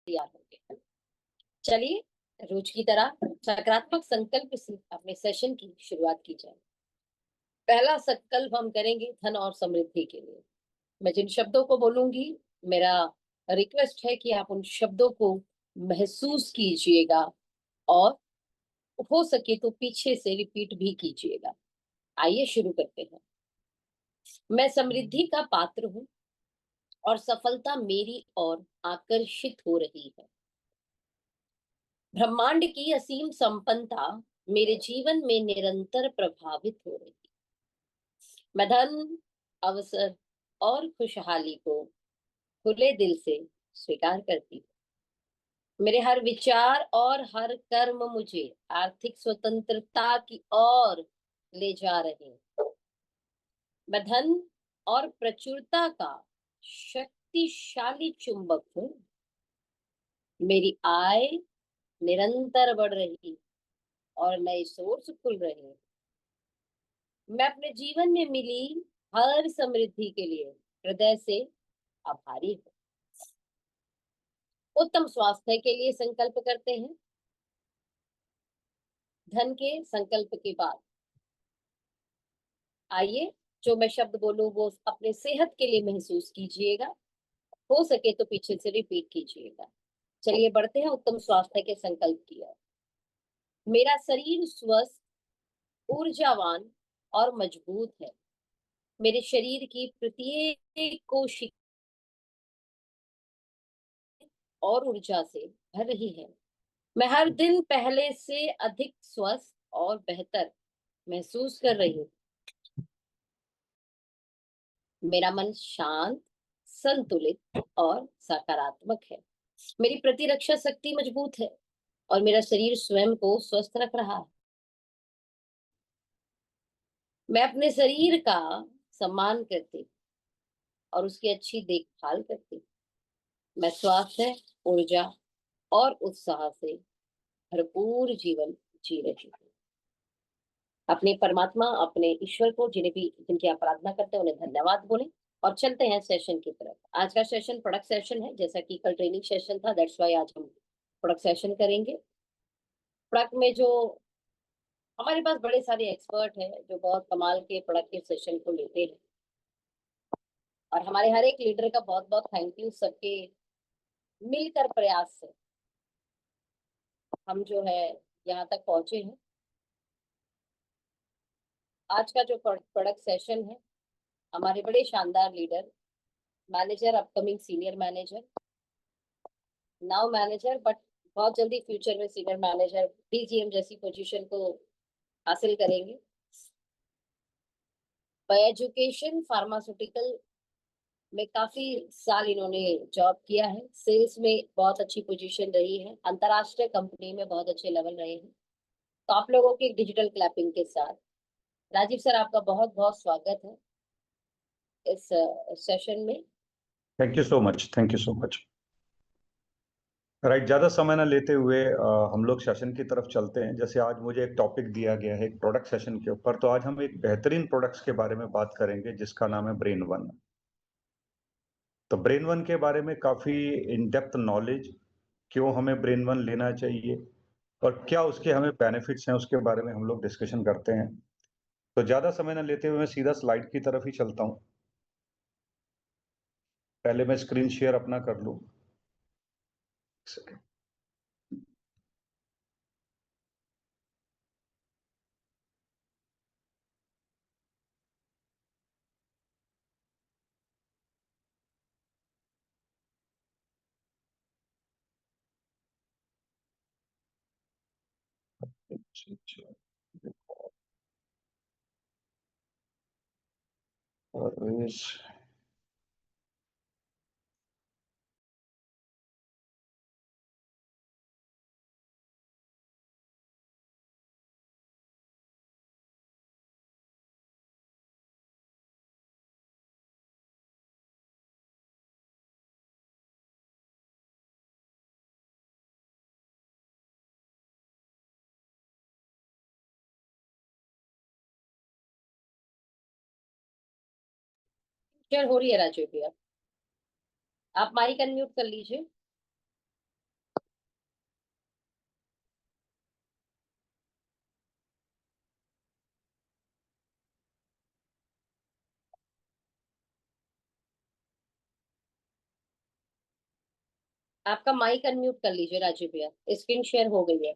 तैयार होंगे। चलिए, रोज की तरह सकारात्मक संकल्प से अपने सेशन की शुरुआत की जाए। पहला संकल्प हम करेंगे धन और समृद्धि के लिए। मैं जिन शब्दों को बोलूंगी, मेरा रिक्वेस्ट है कि आप उन शब्दों को महसूस कीजिएगा और हो सके तो पीछे से रिपीट भी कीजिएगा। आइए शुरू करते हैं। मैं समृद्धि का पात्र हूँ और सफलता मेरी ओर आकर्षित हो रही है। ब्रह्मांड की असीम संपन्नता मेरे जीवन में निरंतर प्रभावित हो रही है। मैं धन, अवसर और खुशहाली को खुले दिल से स्वीकार करती हूँ। मेरे हर विचार और हर कर्म मुझे आर्थिक स्वतंत्रता की ओर ले जा रहे हैं। मैं धन और प्रचुरता का शक्तिशाली चुंबक हूँ। मेरी आय निरंतर बढ़ रही है और नए सोर्स खुल रहे हैं। मैं अपने जीवन में मिली हर समृद्धि के लिए हृदय से आभारी हूँ। उत्तम स्वास्थ्य के लिए संकल्प करते हैं। धन के संकल्प के बाद आइए, जो मैं शब्द बोलूं वो अपने सेहत के लिए महसूस कीजिएगा। हो सके तो पीछे से रिपीट कीजिएगा। चलिए बढ़ते हैं उत्तम स्वास्थ्य के संकल्प की ओर। मेरा शरीर स्वस्थ, ऊर्जावान और मजबूत है। मेरे शरीर की प्रत्येक कोशिका और ऊर्जा से भर रही है। मैं हर दिन पहले से अधिक स्वस्थ और बेहतर महसूस कर रही हूँ। मेरा मन शांत, संतुलित और सकारात्मक है। मेरी प्रतिरक्षा शक्ति मजबूत है और मेरा शरीर स्वयं को स्वस्थ रख रहा है। मैं अपने शरीर का सम्मान करती हूँ और उसकी अच्छी देखभाल करती हूँ। मैं स्वास्थ्य, ऊर्जा और उत्साह से भरपूर जीवन जी रही हूँ। अपने परमात्मा, अपने ईश्वर को, जिन्हें भी जिनकी आप आराधना करते हैं, उन्हें धन्यवाद बोलें और चलते हैं सेशन की तरफ। आज का सेशन प्रोडक्ट सेशन है। जैसा कि कल ट्रेनिंग सेशन था, दैट्स वाई आज हम प्रोडक्ट सेशन करेंगे। प्रोडक्ट में जो हमारे पास बड़े सारे एक्सपर्ट हैं जो बहुत कमाल के प्रोडक्ट के सेशन को लेते हैं, और हमारे हर एक लीडर का बहुत बहुत थैंक यू। सबके मिलकर प्रयास से हम जो है यहाँ तक पहुंचे हैं। आज का जो प्रोडक्ट सेशन है, हमारे बड़े शानदार leader, manager, upcoming senior manager, now manager, but बहुत जल्दी फ्यूचर में सीनियर मैनेजर, डीजीएम जैसी पोजीशन को हासिल करेंगे। एजुकेशन फार्मास्यूटिकल में काफी साल इन्होंने जॉब किया है। सेल्स में बहुत अच्छी पोजीशन रही है। अंतरराष्ट्रीय कंपनी में बहुत अच्छे लेवल रहे हैं। तो आप लोगों की डिजिटल क्लैपिंग के साथ राजीव सर, आपका बहुत बहुत स्वागत है इस सेशन में। Thank you so much, thank you so much. Right, ज़्यादा समय ना लेते हुए हम लोग सेशन की तरफ चलते हैं। जैसे आज मुझे एक टॉपिक दिया गया है एक प्रोडक्ट सेशन के ऊपर, तो आज हम एक बेहतरीन प्रोडक्ट्स के बारे में बात करेंगे जिसका नाम है ब्रेन वन। तो ब्रेन वन के बारे में काफ़ी इन डेप्थ नॉलेज, क्यों हमें ब्रेन वन लेना चाहिए और क्या उसके हमें बेनिफिट्स हैं, उसके बारे में हम लोग डिस्कशन करते हैं। तो ज़्यादा समय ना लेते हुए मैं सीधा स्लाइड की तरफ ही चलता हूँ। पहले मैं स्क्रीन शेयर अपना कर लूँ। और शेयर हो रही है राजीव भैया, आप माइक अनम्यूट कर लीजिए। आपका माइक अनम्यूट कर लीजिए राजीव भैया, स्क्रीन शेयर हो गई है।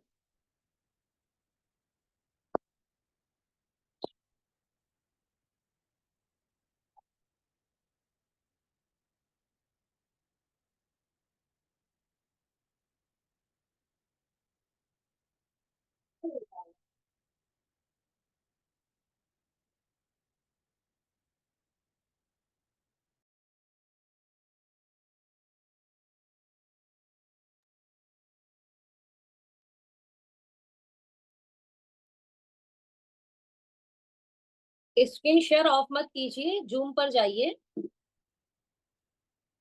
स्क्रीन शेयर ऑफ मत कीजिए, जूम पर जाइए।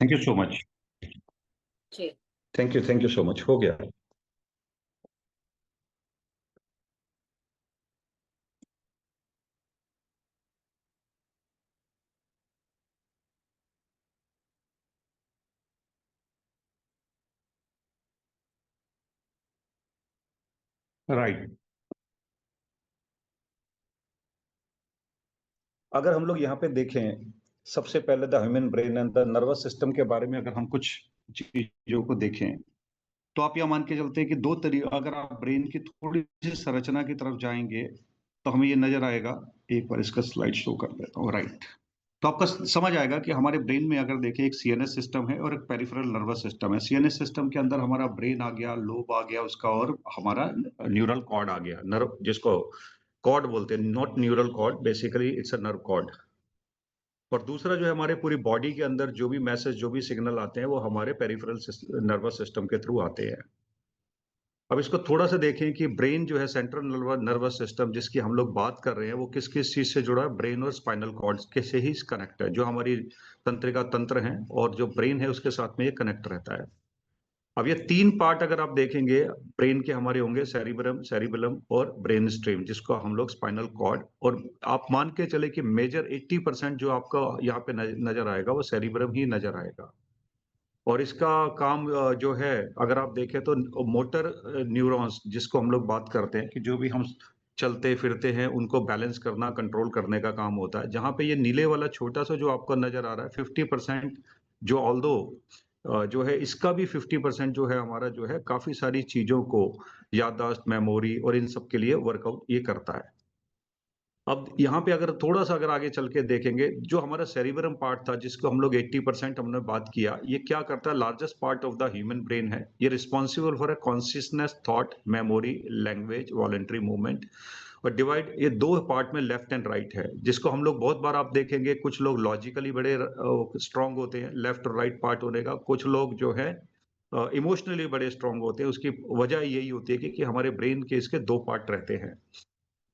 Thank you so much. जी। थैंक यू सो मच, हो गया। राइट। अगर हम लोग यहाँ पे देखें, सबसे पहले the human brain and the nervous system के बारे में अगर हम कुछ चीजों को देखें, तो आप यह मान के चलते हैं कि दो तरीके, अगर आप ब्रेन की थोड़ी सी संरचना की तरफ जाएंगे तो हमें ये नजर आएगा। एक बार इसका स्लाइड शो कर देता हूँ। राइट। तो आपका समझ आएगा कि हमारे ब्रेन में अगर देखें, एक सीएनएस सिस्टम है और एक पेरिफेरल नर्वस सिस्टम है। सीएनएस सिस्टम के अंदर हमारा ब्रेन आ गया, लोब आ गया उसका, और हमारा न्यूरल कॉर्ड आ गया, नर्व, जिसको कॉर्ड बोलते हैं, not neural cord, basically it's a nerve cord. और दूसरा जो है, हमारे पूरी बॉडी के अंदर जो भी मैसेज, जो भी सिग्नल आते हैं, वो हमारे पेरिफेरल नर्वस सिस्टम के थ्रू आते हैं। अब इसको थोड़ा सा देखें कि ब्रेन जो है, सेंट्रल नर्वस सिस्टम जिसकी हम लोग बात कर रहे हैं, वो किस किस चीज से जुड़ा है? ब्रेन और स्पाइनल कॉर्ड के से ही कनेक्ट है। जो हमारी तंत्रिका तंत्र है और जो ब्रेन है, उसके साथ में ये कनेक्ट रहता है। अब ये तीन पार्ट अगर आप देखेंगे ब्रेन के, हमारे होंगे सेरिब्रम, सेरिबेलम और ब्रेन स्ट्रीम, जिसको हम लोग स्पाइनल कॉर्ड। और आप मान के चले कि मेजर 80% जो आपका यहाँ पे नजर आएगा, वो सेरिब्रम ही नजर आएगा। और इसका काम जो है, अगर आप देखें तो मोटर न्यूरॉन्स, जिसको हम लोग बात करते हैं कि जो भी हम चलते फिरते हैं, उनको बैलेंस करना, कंट्रोल करने का काम होता है। जहां पे ये नीले वाला छोटा सा जो आपको नजर आ रहा है, 50%, जो ऑल्दो जो है, इसका भी 50% जो है हमारा, जो है काफी सारी चीजों को, याददाश्त, मेमोरी और इन सब के लिए वर्कआउट ये करता है। अब यहाँ पे अगर थोड़ा सा अगर आगे चल के देखेंगे, जो हमारा सेरिब्रम पार्ट था, जिसको हम लोग 80% हमने बात किया, ये क्या करता है? Largest part of the human brain है। ये responsible for a consciousness, thought, memory, language, voluntary movement. और डिवाइड ये दो पार्ट में, लेफ्ट एंड राइट है, जिसको हम लोग बहुत बार आप देखेंगे, कुछ लोग लॉजिकली बड़े स्ट्रांग होते हैं, लेफ्ट और राइट पार्ट होने का। कुछ लोग जो है इमोशनली बड़े स्ट्रांग होते हैं। उसकी वजह यही होती है कि हमारे ब्रेन के इसके दो पार्ट रहते हैं।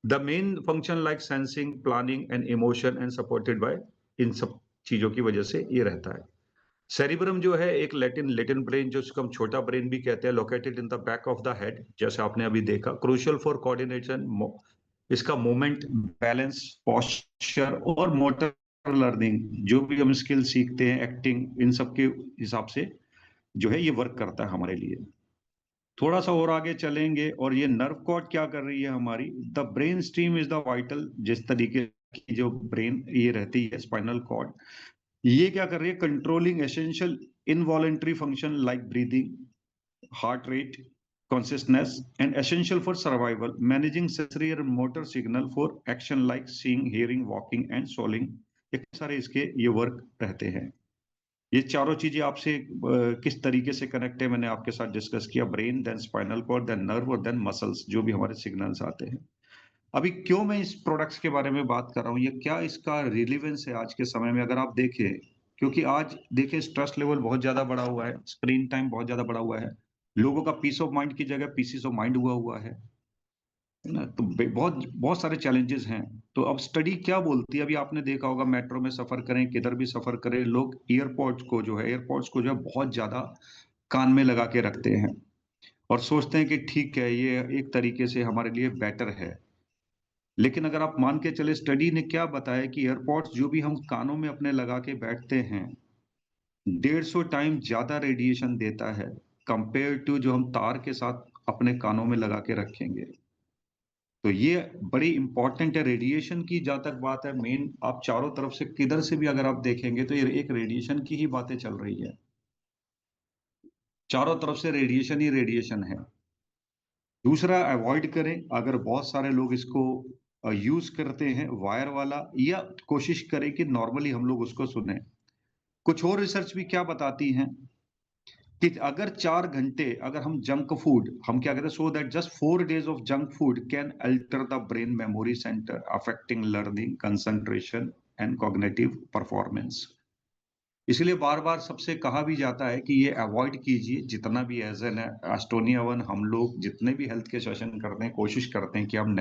The main function like sensing, planning and emotion and supported by, इन सब चीजों की वजह से ये रहता है। सेरिब्रम जो है एक लैटिन लेटिन ब्रेन, जो इसको हम छोटा ब्रेन भी कहते हैं, located in the back of the head, जैसे आपने अभी देखा, क्रूशियल फॉर कोऑर्डिनेशन, इसका मूवमेंट, बैलेंस, पोस्चर और मोटर लर्निंग, जो भी हम स्किल सीखते हैं, एक्टिंग, इन सब के हिसाब से जो है ये वर्क करता है हमारे लिए। थोड़ा सा और आगे चलेंगे, और ये नर्व कॉर्ड क्या कर रही है हमारी? The brain stream is the vital, जिस तरीके की जो ब्रेन ये रहती है, स्पाइनल कॉर्ड, ये क्या कर रही है? Controlling essential involuntary function like breathing, heart rate, consciousness and essential for survival, managing sensory और motor signal for action like seeing, hearing, walking and solving. ये सारे इसके ये वर्क रहते हैं। ये चारों चीजें आपसे किस तरीके से कनेक्ट है, मैंने आपके साथ डिस्कस किया। Brain, then spinal cord, then nerve और देन मसल्स, जो भी हमारे सिग्नल्स आते हैं। अभी क्यों मैं इस प्रोडक्ट्स के बारे में बात कर रहा हूँ, ये क्या इसका रिलीवेंस है आज के समय में, अगर आप देखें, क्योंकि आज देखिए स्ट्रेस लेवल बहुत ज्यादा बढ़ा हुआ है, स्क्रीन टाइम बहुत ज्यादा बढ़ा हुआ है, लोगों का पीस ऑफ माइंड की जगह पीसीस ऑफ माइंड हुआ हुआ है ना। तो बहुत बहुत सारे चैलेंजेस हैं। तो अब स्टडी क्या बोलती है? अभी आपने देखा होगा, मेट्रो में सफर करें, किधर भी सफर करें, लोग एयरपोर्ट्स को जो है बहुत ज्यादा कान में लगा के रखते हैं, और सोचते हैं कि ठीक है, ये एक तरीके से हमारे लिए बेटर है। लेकिन अगर आप मान के चले, स्टडी ने क्या बताया कि एयरपोर्ट्स जो भी हम कानों में अपने लगा के बैठते हैं, 150 टाइम ज्यादा रेडिएशन देता है कंपेयर टू जो हम तार के साथ अपने कानों में लगा के रखेंगे। तो ये बड़ी इंपॉर्टेंट है। रेडिएशन की जहां तक बात है, मेन आप चारों तरफ से किधर से भी अगर आप देखेंगे, तो ये एक रेडिएशन की ही बातें चल रही है। चारों तरफ से रेडिएशन ही रेडिएशन है। दूसरा, अवॉइड करें, अगर बहुत सारे लोग इसको यूज करते हैं वायर वाला, या कोशिश करें कि नॉर्मली हम लोग उसको सुने। कुछ और रिसर्च भी क्या बताती हैं कि अगर 4 घंटे अगर हम जंक फूड, हम क्या कहते हैं, so that just 4 days of junk food can alter the brain memory centre affecting learning, concentration and cognitive performance. इसलिए बार बार सबसे कहा भी जाता है कि ये अवॉइड कीजिए जितना भी। एज एन एस्टोनिया वन हम लोग जितने भी हेल्थ के सेशन करते हैं, कोशिश करते हैं कि हम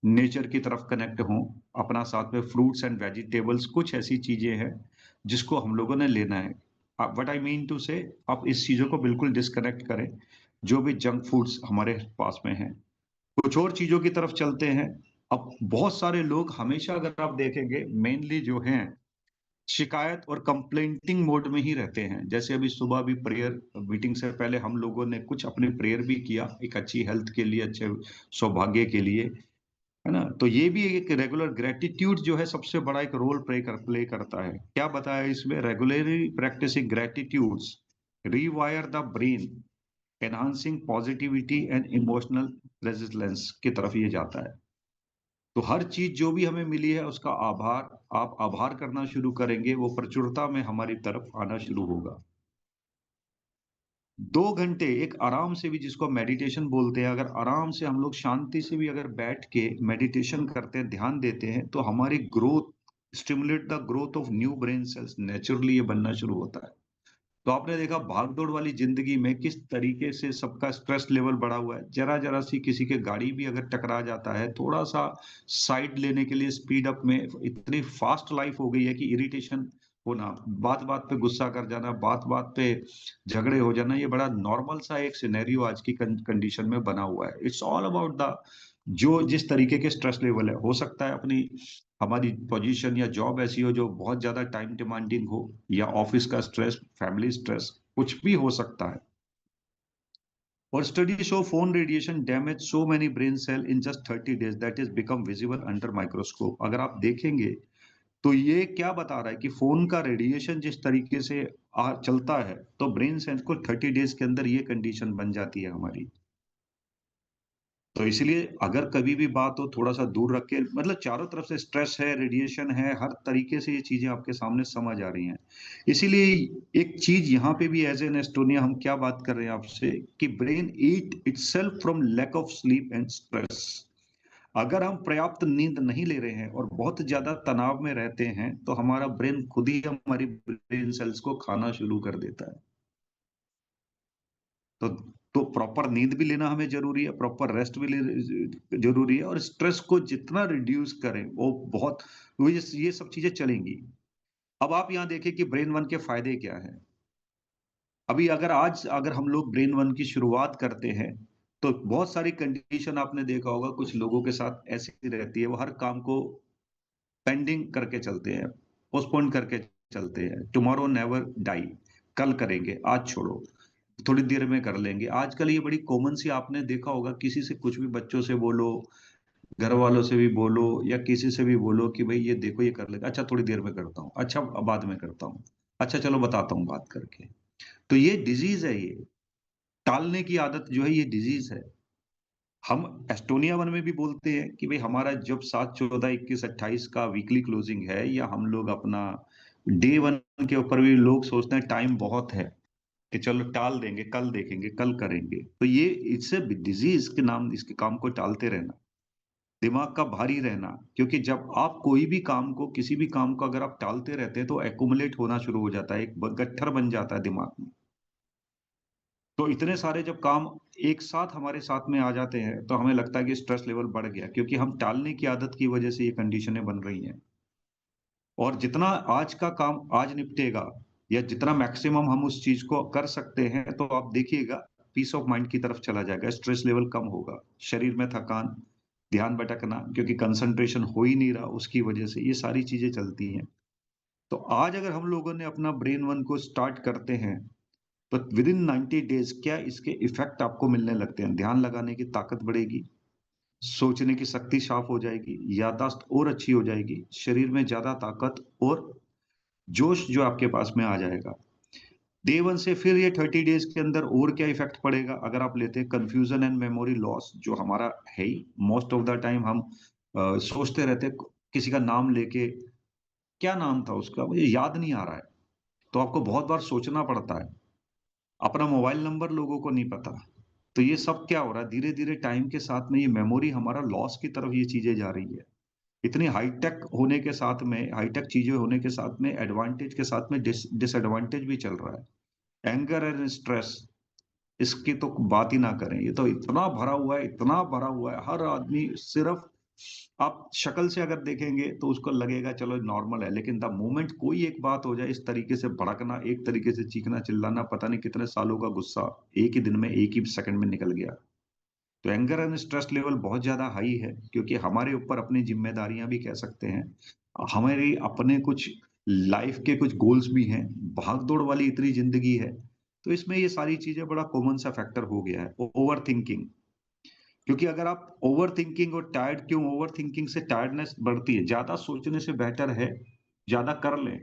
नेचर की तरफ कनेक्ट हों। अपना साथ में फ्रूट्स एंड वेजिटेबल्स, कुछ ऐसी चीजें हैं जिसको हम लोगों ने लेना है। व्हाट आई मीन टू से, आप इस चीजों को बिल्कुल डिस्कनेक्ट करें जो भी जंक फूड्स हमारे पास में हैं। कुछ और चीजों की तरफ चलते हैं। अब बहुत सारे लोग हमेशा, अगर आप देखेंगे, मेनली जो हैं शिकायत और कंप्लेंटिंग मोड में ही रहते हैं। जैसे अभी सुबह भी प्रेयर मीटिंग से पहले हम लोगों ने कुछ अपनी प्रेयर भी किया, एक अच्छी हेल्थ के लिए, अच्छे सौभाग्य के लिए, है ना। तो ये भी एक रेगुलर ग्रेटिट्यूड जो है सबसे बड़ा एक रोल प्ले करता है। क्या बताया इसमें, regularly practising gratitudes rewire the brain, enhancing positivity and emotional resistance की तरफ ये जाता है। तो हर चीज जो भी हमें मिली है उसका आभार, आप आभार करना शुरू करेंगे, वो प्रचुरता में हमारी तरफ आना शुरू होगा। 2 घंटे एक आराम से भी, जिसको मेडिटेशन बोलते हैं, अगर आराम से हम लोग शांति से भी अगर बैठ के मेडिटेशन करते हैं, ध्यान देते हैं, तो हमारी growth, stimulate the growth of new brain cells, naturally ये बनना शुरू होता है। तो आपने देखा भागदौड़ वाली जिंदगी में किस तरीके से सबका स्ट्रेस लेवल बढ़ा हुआ है। जरा जरा सी किसी के गाड़ी भी अगर टकरा जाता है, थोड़ा सा साइड लेने के लिए स्पीड अप में, इतनी फास्ट लाइफ हो गई है कि इरिटेशन होना, बात बात पे गुस्सा कर जाना, बात बात पे झगड़े हो जाना, ये बड़ा नॉर्मल सा एक सिनेरियो आज की कंडीशन में बना हुआ है। इट्स ऑल अबाउट द, जो जिस तरीके के स्ट्रेस लेवल है। हो सकता है अपनी हमारी पोजीशन या जॉब ऐसी हो जो बहुत ज्यादा टाइम डिमांडिंग हो, या ऑफिस का स्ट्रेस, फैमिली स्ट्रेस, कुछ भी हो सकता है। और study show phone radiation damage so many brain cell in just 30 days that is become visible under microscope. अगर आप देखेंगे तो ये क्या बता रहा है कि फोन का रेडिएशन जिस तरीके से चलता है, तो ब्रेन सेल्स को 30 days के अंदर ये कंडीशन बन जाती है हमारी। तो इसलिए अगर कभी भी बात हो, थोड़ा सा दूर रख के, मतलब चारों तरफ से स्ट्रेस है, रेडिएशन है, हर तरीके से ये चीजें आपके सामने समझ आ रही हैं। इसीलिए एक चीज यहाँ पे भी एज एन एस्टोनिया हम क्या बात कर रहे हैं आपसे, कि brain eat itself from lack of sleep and stress. अगर हम पर्याप्त नींद नहीं ले रहे हैं और बहुत ज्यादा तनाव में रहते हैं, तो हमारा ब्रेन खुद ही हमारी ब्रेन सेल्स को खाना शुरू कर देता है। तो तो प्रॉपर नींद भी लेना हमें जरूरी है, प्रॉपर रेस्ट भी जरूरी है, और स्ट्रेस को जितना रिड्यूस करें वो बहुत, ये सब चीजें चलेंगी। अब आप यहाँ देखें कि ब्रेन वन के फायदे क्या है। अभी अगर हम लोग ब्रेन वन की शुरुआत करते हैं, तो बहुत सारी कंडीशन आपने देखा होगा, कुछ लोगों के साथ ऐसी रहती है, वो हर काम को पेंडिंग करके चलते हैं, पोस्टपोन करके चलते हैं। टुमारो नेवर डाई, कल करेंगे, आज छोड़ो, थोड़ी देर में कर लेंगे। आजकल ये बड़ी कॉमन सी, आपने देखा होगा, किसी से कुछ भी, बच्चों से बोलो, घर वालों से भी बोलो, या किसी से भी बोलो कि भाई ये देखो ये कर लेगा, अच्छा थोड़ी देर में करता हूँ, अच्छा बाद में करता हूँ, अच्छा चलो बताता हूँ बात करके। तो ये डिजीज है, ये टालने की आदत जो है, ये डिजीज है। हम एस्टोनिया वन में भी बोलते हैं कि भाई हमारा जब 7, 14, 21, 28 का वीकली क्लोजिंग है, या हम लोग अपना डे वन के ऊपर भी लोग सोचते हैं टाइम बहुत है, कि चलो टाल देंगे, कल देखेंगे, कल करेंगे। तो ये इससे डिजीज के नाम, इसके काम को टालते रहना, दिमाग का भारी रहना। क्योंकि जब आप कोई भी काम को, किसी भी काम को अगर आप टालते रहते हैं, तो एक्यूमुलेट होना शुरू हो जाता है, एक गट्ठर बन जाता है दिमाग में। तो इतने सारे जब काम एक साथ हमारे साथ में आ जाते हैं, तो हमें लगता है कि स्ट्रेस लेवल बढ़ गया, क्योंकि हम टालने की आदत की वजह से ये कंडीशनें बन रही हैं। और जितना आज का काम आज निपटेगा, या जितना मैक्सिमम हम उस चीज को कर सकते हैं, तो आप देखिएगा पीस ऑफ माइंड की तरफ चला जाएगा, स्ट्रेस लेवल कम होगा, शरीर में थकान, ध्यान भटकना, क्योंकि कंसंट्रेशन हो ही नहीं रहा, उसकी वजह से ये सारी चीजें चलती हैं। तो आज अगर हम लोगों ने अपना ब्रेन वन को स्टार्ट करते हैं, तो विद इन 90 days क्या इसके इफेक्ट आपको मिलने लगते हैं। ध्यान लगाने की ताकत बढ़ेगी, सोचने की शक्ति साफ हो जाएगी, याददाश्त और अच्छी हो जाएगी, शरीर में ज्यादा ताकत और जोश जो आपके पास में आ जाएगा। डे वन से फिर ये 30 डेज के अंदर और क्या इफेक्ट पड़ेगा अगर आप लेते हैं कंफ्यूजन एंड मेमोरी लॉस, जो हमारा है ही मोस्ट ऑफ द टाइम हम सोचते रहते हैं किसी का नाम लेके, क्या नाम था उसका मुझे याद नहीं आ रहा है, तो आपको बहुत बार सोचना पड़ता है। अपना मोबाइल नंबर लोगों को नहीं पता। तो ये सब क्या हो रहा है, धीरे धीरे टाइम के साथ में ये मेमोरी हमारा लॉस की तरफ ये चीजें जा रही है। इतनी हाईटेक होने के साथ में, हाईटेक चीजें होने के साथ में एडवांटेज के साथ में डिसएडवांटेज भी चल रहा है। एंगर एंड स्ट्रेस, इसकी तो बात ही ना करें, ये तो इतना भरा हुआ है, इतना भरा हुआ है, हर आदमी सिर्फ, आप शक्ल से अगर देखेंगे तो उसको लगेगा चलो नॉर्मल है, लेकिन द मोमेंट कोई एक बात हो जाए, इस तरीके से भड़कना, एक तरीके से चीखना चिल्लाना, पता नहीं कितने सालों का गुस्सा एक ही दिन में, एक ही सेकंड में निकल गया। तो एंगर एंड स्ट्रेस लेवल बहुत ज्यादा हाई है, क्योंकि हमारे ऊपर अपनी जिम्मेदारियां भी कह सकते हैं, हमारी अपने कुछ लाइफ के कुछ गोल्स भी हैं, भाग दौड़ वाली इतनी जिंदगी है। तो इसमें ये सारी चीजें बड़ा कॉमन सा फैक्टर हो गया है, ओवर थिंकिंग। क्योंकि अगर आप ओवर थिंकिंग और टायर्ड, क्यों ओवर थिंकिंग से टायर्डनेस बढ़ती है, ज्यादा सोचने से बेहतर है ज्यादा कर लें,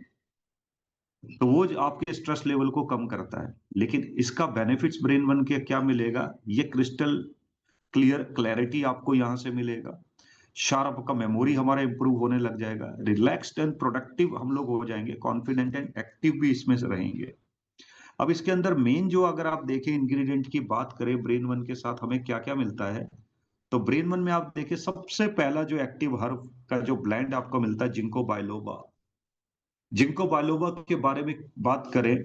तो वो जो आपके स्ट्रेस लेवल को कम करता है। लेकिन इसका बेनिफिट्स ब्रेन वन के क्या मिलेगा, ये क्रिस्टल क्लियर क्लैरिटी आपको यहाँ से मिलेगा, शार्प का मेमोरी हमारा इंप्रूव होने लग जाएगा, रिलैक्स्ड एंड प्रोडक्टिव हम लोग हो जाएंगे, कॉन्फिडेंट एंड एक्टिव भी इसमें से रहेंगे। अब इसके अंदर मेन जो अगर आप देखें इंग्रेडिएंट की बात करें ब्रेन वन के साथ हमें क्या क्या मिलता है, तो ब्रेन वन में आप देखिए सबसे पहला जो एक्टिव हर्ब का जो ब्लेंड आपको मिलता है, जिंको बायलोबा। जिंको बायलोबा के बारे में बात करें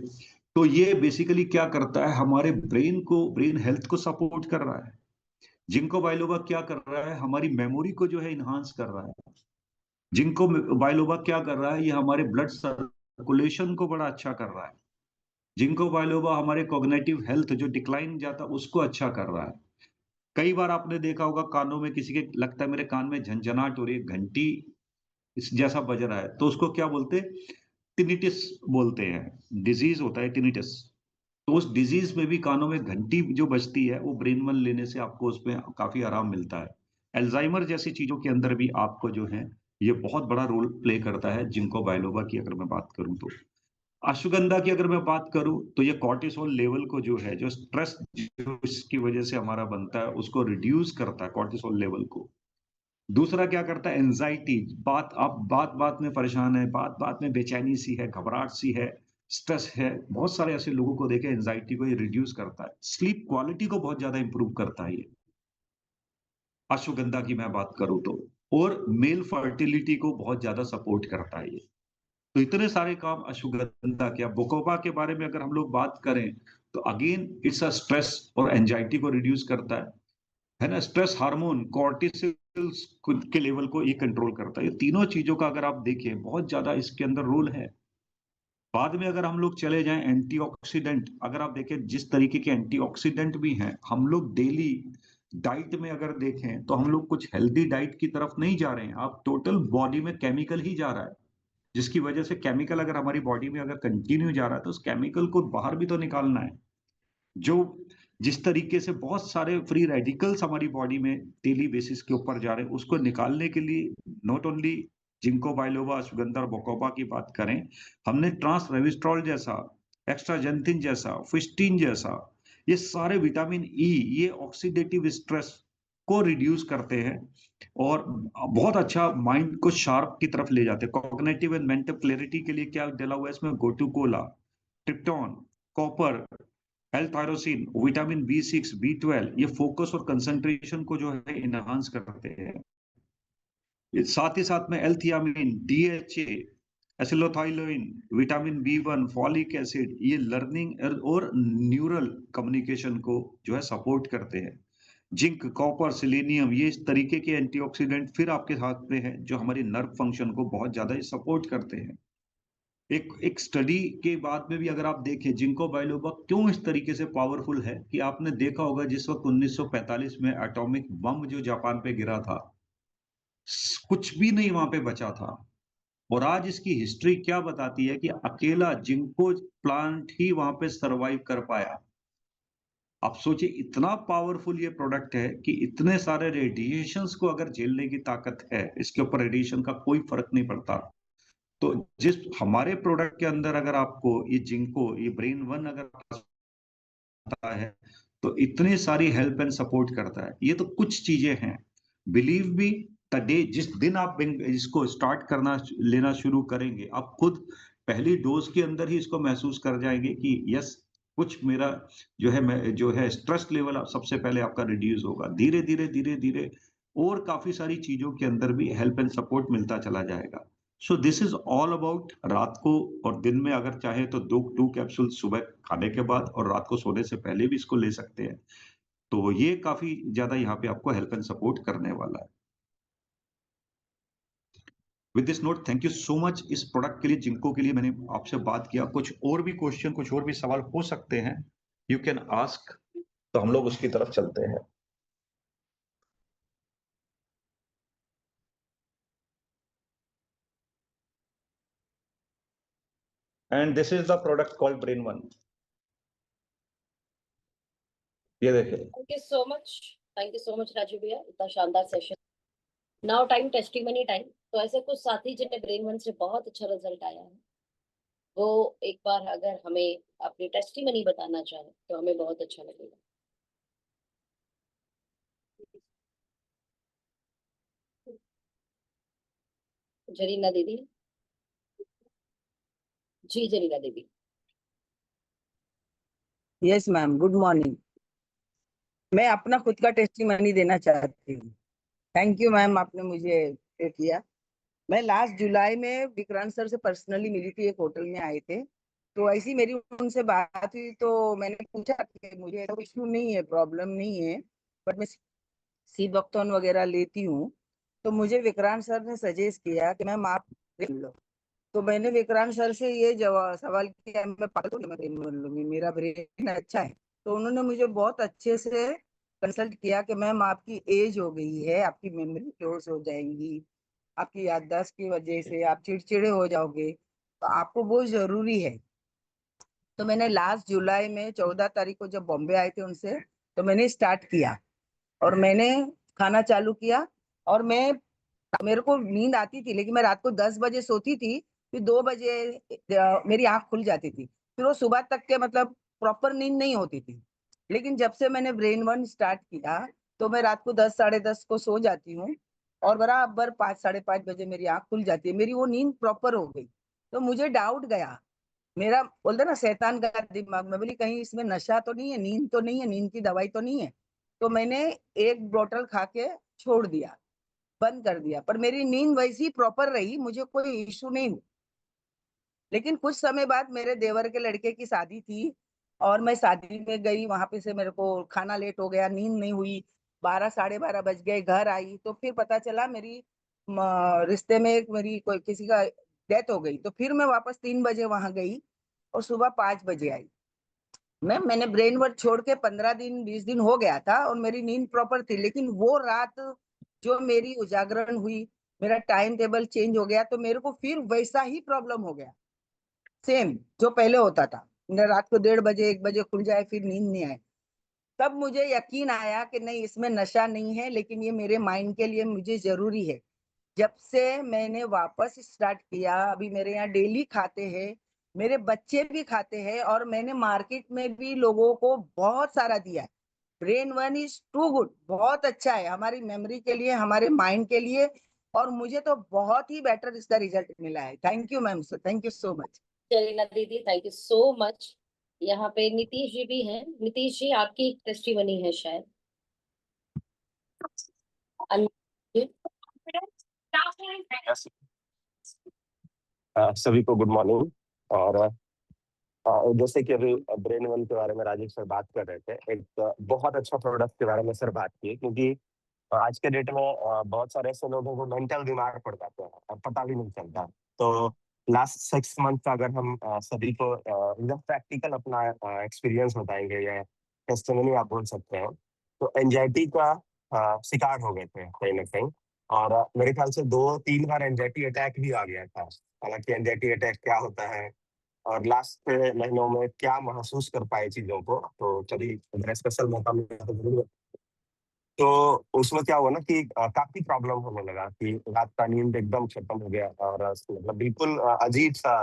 तो ये बेसिकली क्या करता है, हमारे ब्रेन को, ब्रेन हेल्थ को सपोर्ट कर रहा है। जिंको बायलोबा क्या कर रहा है, हमारी मेमोरी को जो है इन्हांस कर रहा है। जिंको बायलोबा क्या कर रहा है, ये हमारे ब्लड सर्कुलेशन को बड़ा अच्छा कर रहा है। जिंको बायलोबा हमारे कॉग्निटिव हेल्थ जो डिक्लाइन जाता है उसको अच्छा कर रहा है। कई बार आपने देखा होगा कानों में किसी के लगता है मेरे कान में झंझनाहट हो रही है, घंटी इस जैसा बज रहा है, तो उसको क्या बोलते हैं, टिनिटिस बोलते हैं, डिजीज होता है टिनिटिस। तो उस डिजीज में भी कानों में घंटी जो बजती है, वो ब्रेन वन लेने से आपको उसमें काफी आराम मिलता है। एल्जाइमर जैसी चीजों के अंदर भी आपको जो है ये बहुत बड़ा रोल प्ले करता है, जिंको बायलोबा की अगर मैं बात करूं तो। अश्वगंधा की अगर मैं बात करूं तो ये कॉर्टिसोल लेवल को जो है, जो स्ट्रेस जो इसकी वजह से हमारा बनता है उसको रिड्यूस करता है, कॉर्टिसोल लेवल को। दूसरा क्या करता है, एंजाइटी, बात आप बात बात में परेशान है, बात बात में बेचैनी सी है, घबराहट सी है, स्ट्रेस है, बहुत सारे ऐसे लोगों को देखे, एंजाइटी को ये रिड्यूस करता है, स्लीप क्वालिटी को बहुत ज्यादा इंप्रूव करता है ये, अश्वगंधा की मैं बात करूं तो। और मेल फर्टिलिटी को बहुत ज्यादा सपोर्ट करता है ये। तो इतने सारे काम अश्वगंधा के। अब बोकोबा के बारे में अगर हम लोग बात करें तो अगेन इट्स अ स्ट्रेस और एंजाइटी को रिड्यूस करता है ना, स्ट्रेस हार्मोन कॉर्टिसोल के लेवल को ये कंट्रोल करता है। ये तीनों चीजों का अगर आप देखें बहुत ज्यादा इसके अंदर रोल है। बाद में अगर हम लोग चले जाएं एंटीऑक्सीडेंट, अगर आप देखें जिस तरीके के एंटीऑक्सीडेंट भी हैं, हम लोग डेली डाइट में अगर देखें तो हम लोग कुछ हेल्दी डाइट की तरफ नहीं जा रहे हैं, आप टोटल बॉडी में केमिकल ही जा रहा है, जिसकी वजह से केमिकल अगर हमारी बॉडी में अगर कंटिन्यू जा रहा है तो उस केमिकल को बाहर भी तो निकालना है। जो जिस तरीके से बहुत सारे फ्री रेडिकल्स हमारी बॉडी में डेली बेसिस के ऊपर जा रहे हैं, उसको निकालने के लिए not only ginkgo biloba, ashwagandha और बोकोबा की बात करें, हमने ट्रांस रेविस्ट्रॉल जैसा, एक्स्ट्राजेंथिन जैसा, फिस्टीन जैसा, ये सारे विटामिन ई, ये ऑक्सीडेटिव स्ट्रेस को रिड्यूस करते हैं और बहुत अच्छा माइंड को शार्प की तरफ ले जाते हैं। कॉग्निटिव एंड मेंटल क्लैरिटी के लिए क्या डला हुआ है इसमें, gotu kola, tryptone, copper, L tyrosine, vitamin B 6, B 12, ये फोकस और कंसंट्रेशन को जो है इनहांस करते हैं। साथ ही साथ में एल थियामिन, डीएचए, एसिलोथाइलिन, विटामिन बी 1, फॉलिक एसिड, ये लर्निंग और न्यूरल कम्युनिकेशन को जो है सपोर्ट करते हैं। जिंक, कॉपर, सिलेनियम, ये इस तरीके के एंटीऑक्सीडेंट फिर आपके साथ में है जो हमारी नर्व फंक्शन को बहुत ज्यादा सपोर्ट करते हैं। एक एक स्टडी के बाद में भी अगर आप देखें जिंको बाइलोबा क्यों इस तरीके से पावरफुल है, कि आपने देखा होगा जिस वक्त 1945 में एटॉमिक बम जो जापान पे गिरा था, कुछ भी नहीं वहां पे बचा था। और आज इसकी हिस्ट्री क्या बताती है कि अकेला जिंको प्लांट ही वहां पे सरवाइव कर पाया। आप सोचिए इतना पावरफुल ये प्रोडक्ट है कि इतने सारे रेडिएशंस को अगर झेलने की ताकत है, इसके ऊपर रेडिएशन का कोई फर्क नहीं पड़ता। तो जिस हमारे प्रोडक्ट के अंदर अगर आपको ये जिंको, ये ब्रेन वन अगर आता है, तो इतनी सारी हेल्प एंड सपोर्ट करता है। ये तो कुछ चीजें हैं। बिलीव मी, द डे जिस दिन आप इसको स्टार्ट करना लेना शुरू करेंगे, आप खुद पहली डोज के अंदर ही इसको महसूस कर जाएंगे कि यस, कुछ मेरा जो है स्ट्रेस लेवल सबसे पहले आपका रिड्यूस होगा। धीरे धीरे धीरे धीरे और काफी सारी चीजों के अंदर भी हेल्प एंड सपोर्ट मिलता चला जाएगा। So this is all about रात को और दिन में अगर चाहे तो टू कैप्सूल सुबह खाने के बाद और रात को सोने से पहले भी इसको ले सकते हैं। तो ये काफी ज्यादा यहाँ पे आपको हेल्प एंड सपोर्ट करने वाला है। With this note, thank you so much इस प्रोडक्ट के लिए, जिंको के लिए मैंने आपसे बात किया। कुछ और भी क्वेश्चन, कुछ और भी सवाल हो सकते हैं, यू कैन आस्क, तो हम लोग उसकी तरफ चलते हैं। And this is the product called brain one. ये देखिए। Thank you so much Raju भैया, इतना शानदार session. Now time testimony time. तो ऐसे कुछ साथी जिन्हें ब्रेन वन से बहुत अच्छा रिजल्ट आया है, वो एक बार अगर हमें अपनी टेस्टिमनी बताना चाहे तो हमें बहुत अच्छा लगेगा। जरीना दीदी। जी जरीना दीदी। Yes ma'am, good morning. मैं अपना खुद का टेस्टिमनी देना चाहती हूँ। थैंक यू मैम, आपने मुझे ये किया। मैं लास्ट जुलाई में विक्रांत सर से पर्सनली मिली थी, एक होटल में आए थे, तो ऐसी मेरी उनसे बात हुई तो मैंने पूछा कि मुझे तो इश्यू नहीं है, प्रॉब्लम नहीं है, बट मैं सीबकथॉर्न वगैरह लेती हूँ। तो मुझे विक्रांत सर ने सजेस्ट किया कि मैम आप ले लो। तो मैंने विक्रांत सर से ये जवाब सवाल किया, मैं पागल तो नहीं, मैं ब्रेन बन लूंगी, मेरा ब्रेन अच्छा है। तो उन्होंने मुझे बहुत अच्छे से कंसल्ट किया कि मैम आपकी एज हो गई है, आपकी मेमोरी लॉस हो जाएंगी, आपकी याददाश्त की वजह से आप चिड़चिड़े हो जाओगे, तो आपको वो जरूरी है। तो मैंने लास्ट जुलाई में 14 तारीख को जब बॉम्बे आए थे उनसे, तो मैंने स्टार्ट किया और मैंने खाना चालू किया। और मेरे को नींद आती थी, लेकिन मैं रात को 10 बजे सोती थी, फिर 2 बजे मेरी आंख खुल जाती थी, फिर वो सुबह तक के मतलब प्रॉपर नींद नहीं होती थी। लेकिन जब से मैंने ब्रेन वन स्टार्ट किया, तो मैं रात को 10 साढ़े 10 को सो जाती हूँ और बराबर 5 साढ़े 5 बजे मेरी आंख खुल जाती है, मेरी वो नींद प्रॉपर हो गई। तो मुझे डाउट गया, मेरा बोलते ना शैतान गया दिमाग में, बोली कहीं इसमें नशा तो नहीं है, नींद तो नहीं है, नींद की दवाई तो नहीं है। तो मैंने एक बोतल खा के छोड़ दिया, बंद कर दिया, पर मेरी नींद वैसी प्रॉपर रही, मुझे कोई इशू नहीं। लेकिन कुछ समय बाद मेरे देवर के लड़के की शादी थी और मैं शादी में गई, वहां पे से मेरे को खाना लेट हो गया, नींद नहीं हुई, 12 साढ़े 12 बज गए। घर आई तो फिर पता चला मेरी रिश्ते में एक मेरी कोई किसी का डेथ हो गई। तो फिर मैं वापस 3 बजे वहां गई और सुबह 5 बजे आई। मैंने ब्रेन वर्क छोड़ के 15 दिन 20 दिन हो गया था और मेरी नींद प्रॉपर थी, लेकिन वो रात जो मेरी उजागरण हुई, मेरा टाइम टेबल चेंज हो गया, तो मेरे को फिर वैसा ही प्रॉब्लम हो गया, सेम जो पहले होता था। रात को 1:30 1 बजे खुल जाए, फिर नींद नहीं आए। तब मुझे यकीन आया कि नहीं, इसमें नशा नहीं है, लेकिन ये मेरे माइंड के लिए मुझे जरूरी है। जब से मैंने वापस स्टार्ट किया, अभी मेरे यहाँ डेली खाते हैं, मेरे बच्चे भी खाते हैं और मैंने मार्केट में भी लोगों को बहुत सारा दिया है। Brain one is too good, बहुत अच्छा है हमारी मेमोरी के लिए, हमारे माइंड के लिए, और मुझे तो बहुत ही बेटर इसका रिजल्ट मिला है। Thank you ma'am, thank you so much. Zarina दीदी थैंक यू सो मच। यहाँ पे नीतीश जी भी हैं। नीतीश जी आपकी टेस्टिमनी है शायद। जी। Yes. सभी को गुड मॉर्निंग। और जैसे कि अभी ब्रेन वन के बारे में राजेश सर बात कर रहे थे, एक बहुत अच्छा प्रोडक्ट के बारे में सर बात की, क्योंकि आज के डेट में बहुत सारे ऐसे लोगों को मेंटल बीमार पड़ जाते हैं और पता भी नहीं चलता। तो लास्ट 6 मंथ का अगर हम सभी को एकदम प्रैक्टिकल अपना एक्सपीरियंस बताएंगे या टेस्टिमनी आप बोल सकते हैं, तो एंजाइटी का शिकार हो गए थे कहीं ना कहीं। और मेरे ख्याल से 2-3 बार एंजाइटी अटैक भी आ गया था। हालांकि एंजाइटी अटैक क्या होता है और लास्ट महीनों में क्या महसूस कर पाए चीजों को, तो कभी स्पेशल मौका मिला तो जरूर तो उसमें क्या हुआ ना कि काफी प्रॉब्लम होने लगा कि रात का नींद एकदम खत्म हो गया और मतलब बिल्कुल अजीब सा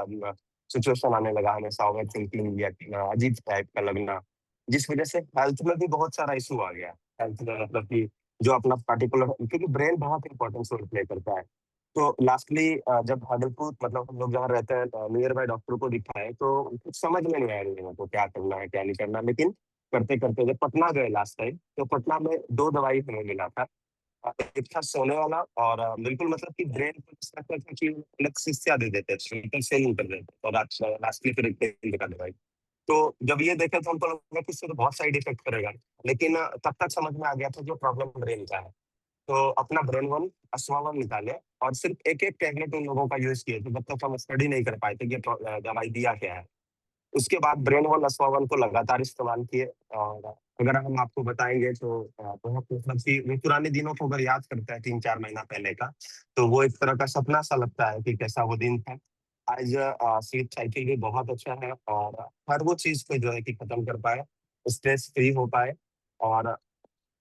सिचुएशन आने लगा, हमेशा ओवर थिंकिंग या अजीब टाइप का लगना, जिस वजह से हेल्थ में भी बहुत सारा इशू आ गया। हेल्थ में मतलब कि जो अपना पर्टिकुलर, क्योंकि ब्रेन बहुत इंपॉर्टेंट रोल प्ले करता है। तो लास्टली जब भागलपुर मतलब हम लोग जहाँ रहते हैं नियर बाय डॉक्टर को दिखाए, तो कुछ समझ में नहीं आया लोगों को क्या करना है क्या नहीं करना। लेकिन करते करते जब पटना गए लास्ट टाइम, तो पटना में 2 दवाई हमें मिला था। एक था सोने वाला और बिल्कुल मतलब कि ब्रेन को इस तरह का कि एनेस्थीसिया दे देते थे, बिल्कुल सेल नहीं कर देते, और लास्टली फिर एक पेन का दवाई। तो जब ये देखे तो हमको लगा कि इससे तो बहुत साइड इफेक्ट करेगा, लेकिन तब तक समझ में आ गया था जो प्रॉब्लम ब्रेन का है। तो अपना ब्रेन वन अश्वावन निकाले और सिर्फ एक एक टैबलेट उन लोगों का यूज किए थे, जब तक हम स्टडी नहीं कर पाए थे कि दवाई दिया क्या है। उसके बाद ब्रेन वन अश्वावन को लगातार इस्तेमाल किए, और अगर हम आपको बताएंगे तो बहुत मतलब कि वो पुराने दिनों को अगर याद करता है 3-4 महीना पहले का, तो वो एक तरह का सपना सा लगता है कि कैसा वो दिन था। आज स्लीप साइकिल भी बहुत अच्छा है और हर वो चीज को जो है कि खत्म कर पाए, स्ट्रेस फ्री हो पाए। और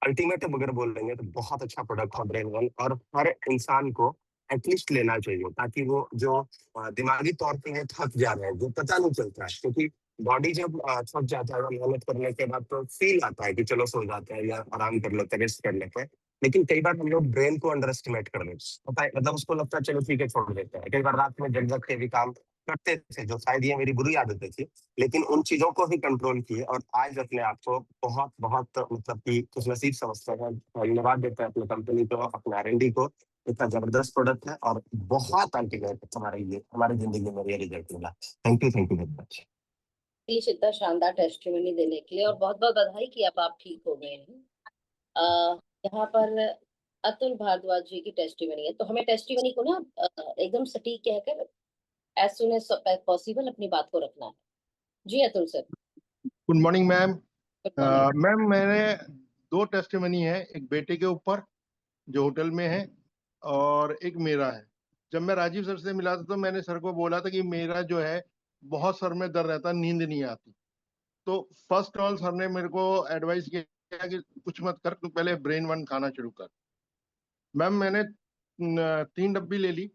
अल्टीमेट अगर बोलेंगे तो बहुत अच्छा प्रोडक्ट है ब्रेन वन, और हर इंसान को एटलीस्ट लेना चाहिए, ताकि वो जो दिमागी तौर पे वो थक जा रहे हैं, जो पता नहीं चलता है, क्योंकि बॉडी जब थक जाता है मेहनत करने के बाद, तो फील आता है कि चलो सो जाते हैं या आराम कर लेते हैं, रेस्ट कर लेते हैं। लेकिन कई बार हम लोग ब्रेन को अंडर एस्टिमेट कर देते हैं, पता है, मतलब उसको लगता है चलो ठीक है छोड़ देते हैं। कई बार रात में जग जग के भी काम करते थे, जो शायद ये मेरी बुरी आदतें थी, लेकिन उन चीजों को भी कंट्रोल किए और आज अपने आप को बहुत बहुत मतलब कि खुश नसीब समझते हैं। धन्यवाद देते हैं अपनी कंपनी को, अपने R&D को। इतना जबरदस्त प्रोडक्ट है और बहुत अल्टीमेट हमारे लिए, हमारी जिंदगी में ये रिजल्ट मिला। Thank you very much. Please इतना शानदार टेस्टिमनी देने के लिए, और बहुत बहुत बधाई कि अब आप ठीक हो गए हैं। यहाँ पर अतुल भारद्वाज जी की टेस्टिमनी है, तो हमें टेस्टिमनी को ना एकदम सटीक कहकर एज सुन एज पॉसिबल अपनी बात को रखना है। जी Atul sir. Good morning ma'am. Good morning. Ma'am मैंने 2 टेस्टिमनी है, एक बेटे के ऊपर जो होटल में है और एक मेरा है। जब मैं राजीव सर से मिला था तो मैंने सर को बोला था कि मेरा जो है बहुत सर में दर्द रहता, नींद नहीं आती। तो फर्स्ट ऑल सर ने मेरे को एडवाइस किया कि कुछ मत कर, तू पहले ब्रेन वन खाना शुरू कर। मैम मैंने 3 डब्बी ले ली।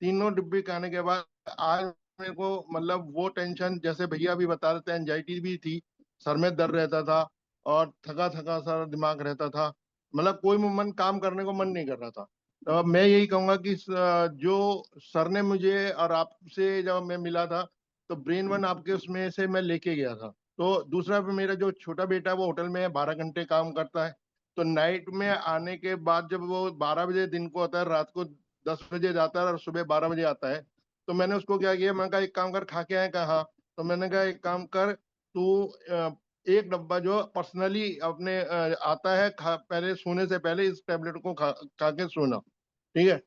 तीनों डिब्बी खाने के बाद आज मेरे को मतलब वो टेंशन, जैसे भैया भी बता रहे थे, एंजाइटी भी थी, सर में दर्द रहता था और थका थका सा दिमाग रहता था, मतलब कोई मन काम करने को मन नहीं कर रहा था। तो अब मैं यही कहूंगा कि जो सर ने मुझे और आपसे जब मैं मिला था तो ब्रेन वन आपके उसमें से मैं लेके गया था। तो दूसरा मेरा जो छोटा बेटा है वो होटल में 12 घंटे काम करता है, तो नाइट में आने के बाद जब वो 12 बजे दिन को आता है, रात को 10 बजे जाता है और सुबह 12 बजे आता है, तो मैंने उसको क्या किया, मैंने कहा एक काम कर, खा के आए? कहा हाँ। तो मैंने कहा एक काम कर, तू एक डब्बा जो पर्सनली अपने आता है, पहले सोने से पहले इस टेबलेट को खा के सोना, ठीक है।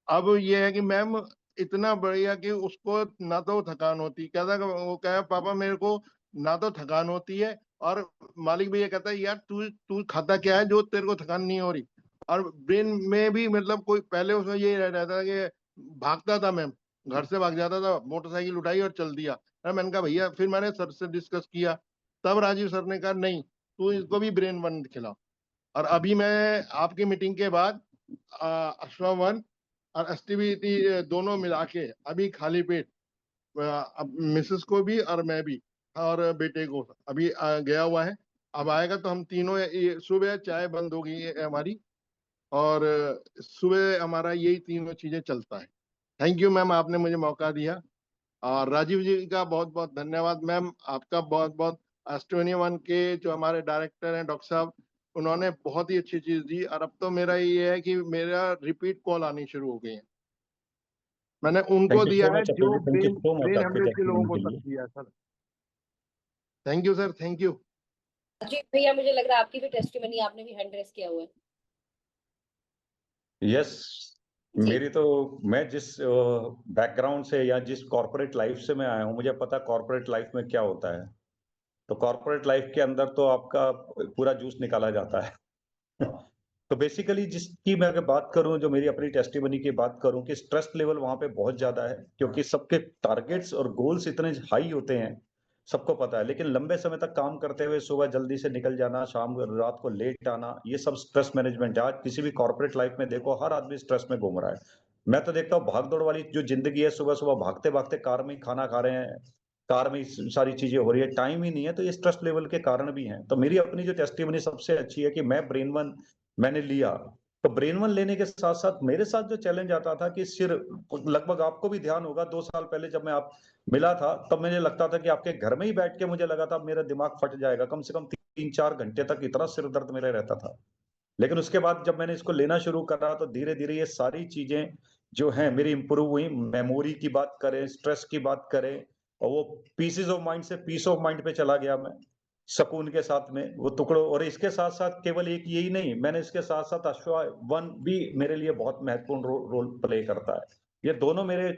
अब ये है कि मैम इतना बढ़िया कि उसको ना तो थकान होती, कहता वो कहे पापा मेरे को ना तो थकान होती है, और मालिक भी ये कहता है यार तू तू खाता क्या है जो तेरे को थकान नहीं हो रही। और ब्रेन में भी मतलब कोई पहले उसमें ये रहता था कि भागता था, मैम घर से भाग जाता था, मोटरसाइकिल उठाई और चल दिया। मैंने कहा भैया, फिर मैंने सर से डिस्कस किया, तब राजीव सर ने कहा नहीं तू इसको भी ब्रेन वन खिला। और अभी मैं आपकी मीटिंग के बाद अश्वावन और एसटीबी दोनों मिला के अभी खाली पेट अब मिसेस को भी और मैं भी और बेटे को अभी गया हुआ है। अब आएगा तो हम तीनों सुबह चाय बंद होगी हमारी, और सुबह हमारा यही तीनों चीजें चलता है। थैंक यू मैम, आपने मुझे मौका दिया, और राजीव जी का बहुत बहुत धन्यवाद मैम, आपका बहुत बहुत। एस्टोनिया के जो हमारे डायरेक्टर हैं डॉक्टर साहब, उन्होंने बहुत ही अच्छी चीज दी, और अब तो मेरा ये है कि मेरा रिपीट कॉल आनी शुरू हो गई है। मैंने उनको थैंक यू दिया सो है मच जो Atul ji, thank you brain so much brain आपके हेमरेज के लोगों टेस्टिमनी को के तक लिए। दिया है sir. Thank you sir, thank you. जी भैया, मुझे लग रहा है आपकी भी टेस्टिमनी आपने भी हैंड रेस किया हुआ है। यस, जी। मेरी तो, मैं जिस बैकग्राउंड से या जिस कॉर्पोरेट लाइफ से मैं आया हूँ, मुझे पता कॉर्पोरेट लाइफ में क्या होता है। तो कॉर्पोरेट लाइफ के अंदर तो आपका पूरा जूस निकाला जाता है। तो बेसिकली जिसकी मैं अगर बात करूं, जो मेरी अपनी टेस्टिमनी की बात करूं, कि स्ट्रेस लेवल वहां पे बहुत ज्यादा है, क्योंकि सबके टारगेट्स और गोल्स इतने हाई होते हैं सबको पता है, लेकिन लंबे समय तक काम करते हुए सुबह जल्दी से निकल जाना, रात को लेट आना, ये सब स्ट्रेस मैनेजमेंट है। आज किसी भी कॉर्पोरेट लाइफ में देखो, हर आदमी स्ट्रेस में घूम रहा है। मैं तो देखता हूँ भाग-दौड़ वाली जो ज़िंदगी है, सुबह-सुबह भागते-भागते कार में ही खाना खा रहे हैं, कार में ही स सारी चीज़ें हो रही है, टाइम ही नहीं है, तो ये स्ट्रेस लेवल के कारण भी हैं। तो मेरी अपनी जो टेस्टिमनी सबसे अच्छी है कि मैं ब्रेन वन मैंने लिया, तो ब्रेन वन लेने के साथ-साथ मेरे साथ जो चैलेंज आता था कि सिर लगभग आपको भी ध्यान होगा 2 साल पहले जब मैं आप मिला था, तब मुझे लगता था कि आपके घर में ही बैठ के मुझे लगा था मेरा दिमाग फट जाएगा। कम से कम 3-4 घंटे तक इतना सिर दर्द मेरे रहता था। लेकिन उसके बाद जब मैंने इसको लेना शुरू करा तो धीरे-धीरे ये सारी चीज़ें जो हैं मेरी इम्प्रूव हुई। मेमोरी की बात करें, स्ट्रेस की बात करें, और वो पीसेस ऑफ माइंड से पीस ऑफ माइंड पे चला गया मैं, सुकून के साथ में वो टुकड़ों। और इसके साथ-साथ केवल एक यही नहीं, मैंने इसके साथ-साथ अश्वा-वन भी मेरे लिए बहुत महत्वपूर्ण रोल प्ले करता है। ये दोनों मेरे